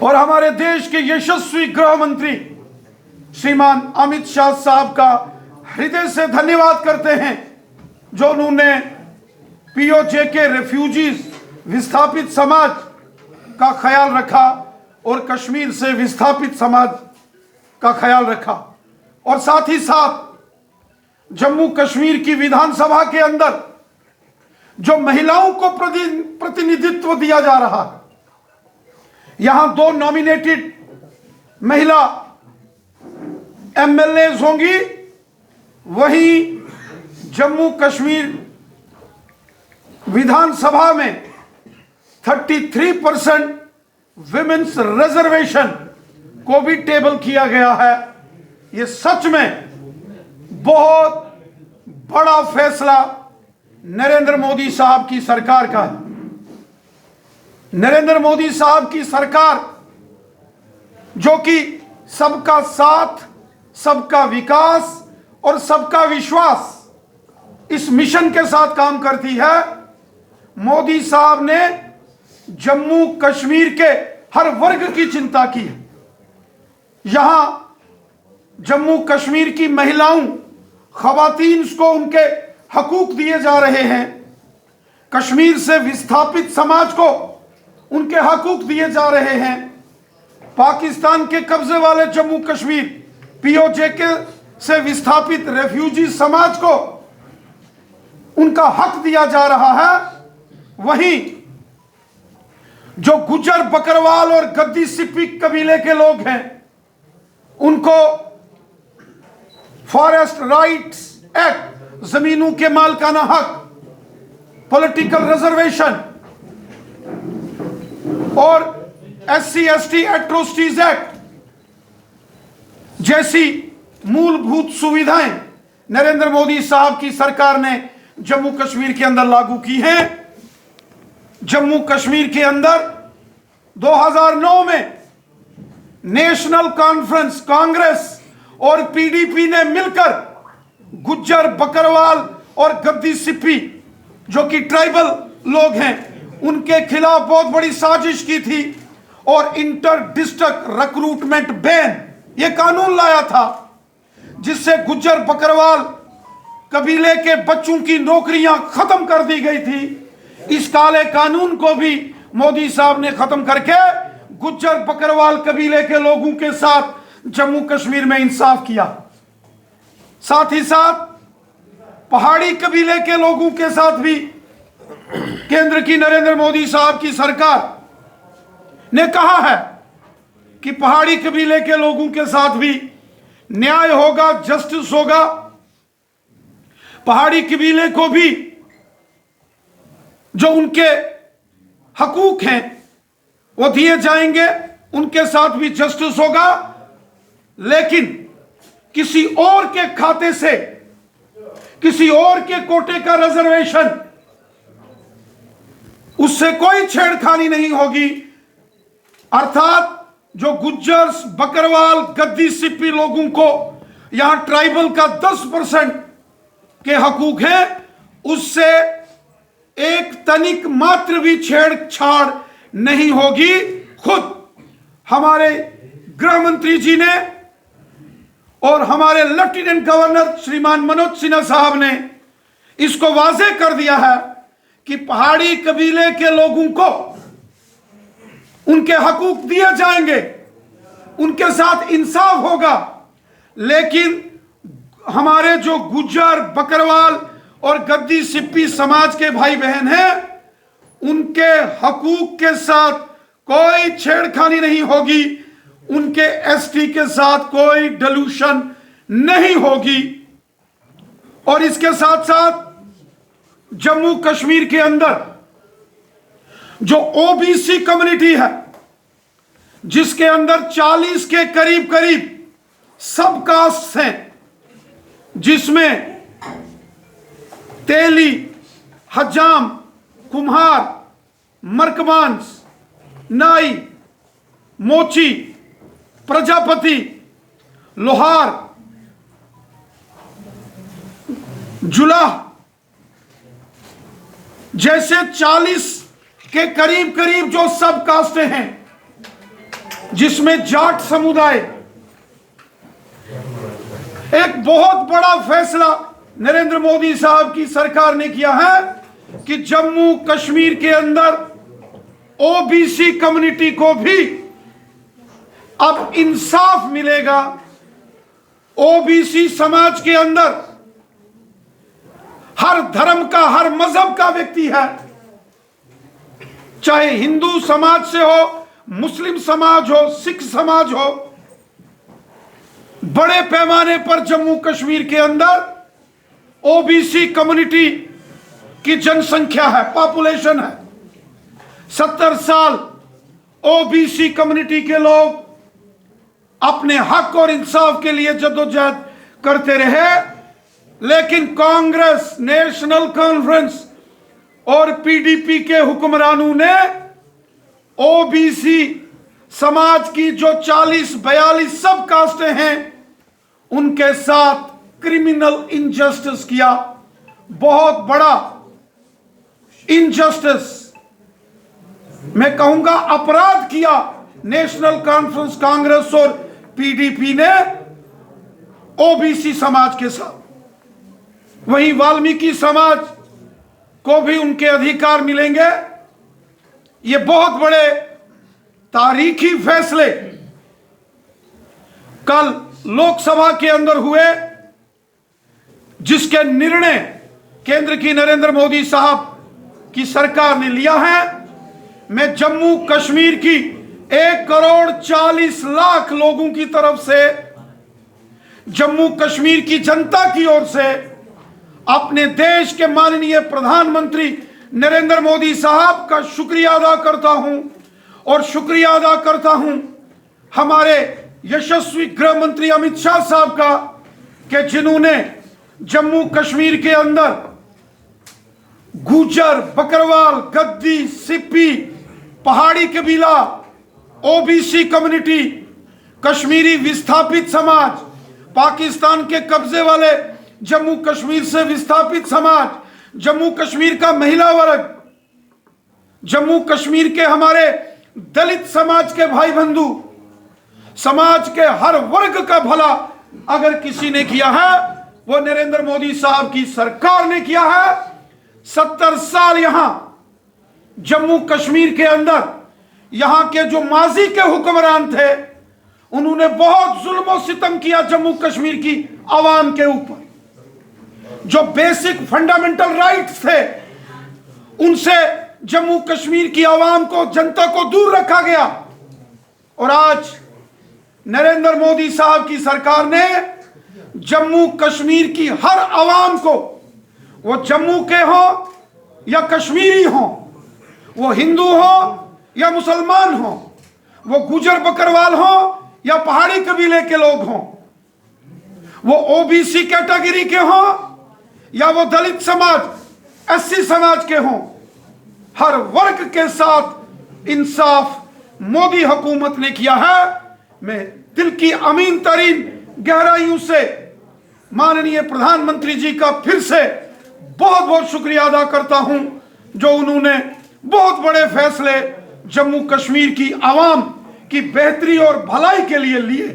और हमारे देश के यशस्वी गृह मंत्री श्रीमान अमित शाह साहब का हृदय से धन्यवाद करते हैं, जो उन्होंने पीओजे के रेफ्यूजीज विस्थापित समाज का ख्याल रखा और कश्मीर से विस्थापित समाज का ख्याल रखा, और साथ ही साथ जम्मू कश्मीर की विधानसभा के अंदर जो महिलाओं को प्रतिनिधित्व दिया जा रहा है, यहां 2 नॉमिनेटेड महिला एमएलएज होंगी, वहीं जम्मू कश्मीर विधानसभा में 33% विमेन्स रिजर्वेशन को भी टेबल किया गया है। यह सच में बहुत बड़ा फैसला नरेंद्र मोदी साहब की सरकार का है। नरेंद्र मोदी साहब की सरकार जो कि सबका साथ, सबका विकास और सबका विश्वास इस मिशन के साथ काम करती है। मोदी साहब ने जम्मू कश्मीर के हर वर्ग की चिंता की है। यहां जम्मू कश्मीर की महिलाओं, खवातीन को उनके हकूक दिए जा रहे हैं। कश्मीर से विस्थापित समाज को उनके हकूक दिए जा रहे हैं। पाकिस्तान के कब्जे वाले जम्मू कश्मीर पीओजे के से विस्थापित रेफ्यूजी समाज को उनका हक दिया जा रहा है। वहीं जो गुज्जर, बकरवाल और गद्दी सिप्पी कबीले के लोग हैं, उनको फॉरेस्ट राइट्स एक्ट, जमीनों के मालकाना हक, पॉलिटिकल रिजर्वेशन और SC/ST एट्रोसिटीज एक्ट जैसी मूलभूत सुविधाएं नरेंद्र मोदी साहब की सरकार ने जम्मू कश्मीर के अंदर लागू की हैं। जम्मू कश्मीर के अंदर 2009 में नेशनल कॉन्फ्रेंस, कांग्रेस और PDP ने मिलकर गुज्जर, बकरवाल और गद्दी सिप्पी जो कि ट्राइबल लोग हैं, उनके खिलाफ बहुत बड़ी साजिश की थी और इंटर डिस्ट्रिक्ट रिक्रूटमेंट बैन ये कानून लाया था, जिससे गुज्जर, बकरवाल कबीले के बच्चों की नौकरियां खत्म कर दी गई थी। इस काले कानून को भी मोदी साहब ने खत्म करके गुज्जर, बकरवाल कबीले के लोगों के साथ जम्मू कश्मीर में इंसाफ किया। साथ ही साथ पहाड़ी कबीले के लोगों के साथ भी केंद्र की नरेंद्र मोदी साहब की सरकार ने कहा है कि पहाड़ी कबीले के लोगों के साथ भी न्याय होगा, जस्टिस होगा। पहाड़ी कबीले को भी जो उनके हकूक हैं वो दिए जाएंगे, उनके साथ भी जस्टिस होगा, लेकिन किसी और के खाते से, किसी और के कोटे का रिजर्वेशन, उससे कोई छेड़खानी नहीं होगी। अर्थात जो गुज्जर, बकरवाल, गद्दी सिप्पी लोगों को यहां ट्राइबल का 10% के हकूक हैं, उससे एक तनिक मात्र भी छेड़छाड़ नहीं होगी। खुद हमारे गृह मंत्री जी ने और हमारे लेफ्टिनेंट गवर्नर श्रीमान मनोज सिन्हा साहब ने इसको वाजे कर दिया है कि पहाड़ी कबीले के लोगों को उनके हकूक दिए जाएंगे, उनके साथ इंसाफ होगा। लेकिन हमारे जो गुज्जर, बकरवाल और गद्दी सिप्पी समाज के भाई बहन हैं, उनके हकूक के साथ कोई छेड़खानी नहीं होगी, उनके ST के साथ कोई डिल्यूशन नहीं होगी। और इसके साथ साथ जम्मू कश्मीर के अंदर जो OBC कम्युनिटी है, जिसके अंदर 40 के करीब करीब सब कास्ट हैं, जिसमें तेली, हजाम, कुम्हार, मर्कमांस, नाई, मोची, प्रजापति, लोहार, जुलाह जैसे 40 के करीब करीब जो सब कास्टें हैं, जिसमें जाट समुदाय, एक बहुत बड़ा फैसला नरेंद्र मोदी साहब की सरकार ने किया है कि जम्मू कश्मीर के अंदर ओबीसी कम्युनिटी को भी अब इंसाफ मिलेगा। ओबीसी समाज के अंदर हर धर्म का, हर मजहब का व्यक्ति है, चाहे हिंदू समाज से हो, मुस्लिम समाज हो, सिख समाज हो। बड़े पैमाने पर जम्मू कश्मीर के अंदर ओबीसी कम्युनिटी की जनसंख्या है, पॉपुलेशन है। 70 साल ओबीसी कम्युनिटी के लोग अपने हक और इंसाफ के लिए जद्दोजहद करते रहे, लेकिन कांग्रेस, नेशनल कॉन्फ्रेंस और पीडीपी के हुक्मरानों ने ओबीसी समाज की जो 40-42 सब कास्टें हैं उनके साथ क्रिमिनल इनजस्टिस किया, बहुत बड़ा इनजस्टिस, मैं कहूंगा अपराध किया नेशनल कॉन्फ्रेंस, कांग्रेस और पीडीपी ने ओबीसी समाज के साथ। वहीं वाल्मीकि समाज को भी उनके अधिकार मिलेंगे। ये बहुत बड़े तारीखी फैसले कल लोकसभा के अंदर हुए, जिसके निर्णय केंद्र की नरेंद्र मोदी साहब की सरकार ने लिया है। मैं जम्मू कश्मीर की 1,40,00,000 लोगों की तरफ से, जम्मू कश्मीर की जनता की ओर से अपने देश के माननीय प्रधानमंत्री नरेंद्र मोदी साहब का शुक्रिया अदा करता हूं, और शुक्रिया अदा करता हूं हमारे यशस्वी गृह मंत्री अमित शाह साहब का, कि जिन्होंने जम्मू कश्मीर के अंदर गुज्जर, बकरवाल, गद्दी, सिप्पी, पहाड़ी कबीला, ओबीसी कम्युनिटी, कश्मीरी विस्थापित समाज, पाकिस्तान के कब्जे वाले जम्मू कश्मीर से विस्थापित समाज, जम्मू कश्मीर का महिला वर्ग, जम्मू कश्मीर के हमारे दलित समाज के भाई बंधु, समाज के हर वर्ग का भला अगर किसी ने किया है वो नरेंद्र मोदी साहब की सरकार ने किया है। 70 साल यहां जम्मू कश्मीर के अंदर यहां के जो माजी के हुक्मरान थे उन्होंने बहुत जुल्म और सितम किया जम्मू कश्मीर की आवाम के ऊपर। जो बेसिक फंडामेंटल राइट्स थे उनसे जम्मू कश्मीर की आवाम को, जनता को दूर रखा गया। और आज नरेंद्र मोदी साहब की सरकार ने जम्मू कश्मीर की हर आवाम को, वो जम्मू के हो या कश्मीरी हो, वो हिंदू हो या मुसलमान हो, वो गुजर बकरवाल हो या पहाड़ी कबीले के लोग हों, वो ओबीसी कैटेगरी के हों या वो दलित समाज, एससी समाज के हों, हर वर्ग के साथ इंसाफ मोदी हुकूमत ने किया है। मैं दिल की अमीन तरीन गहराइयों से माननीय प्रधानमंत्री जी का फिर से बहुत बहुत शुक्रिया अदा करता हूं, जो उन्होंने बहुत बड़े फैसले जम्मू कश्मीर की आवाम की बेहतरी और भलाई के लिए लिए।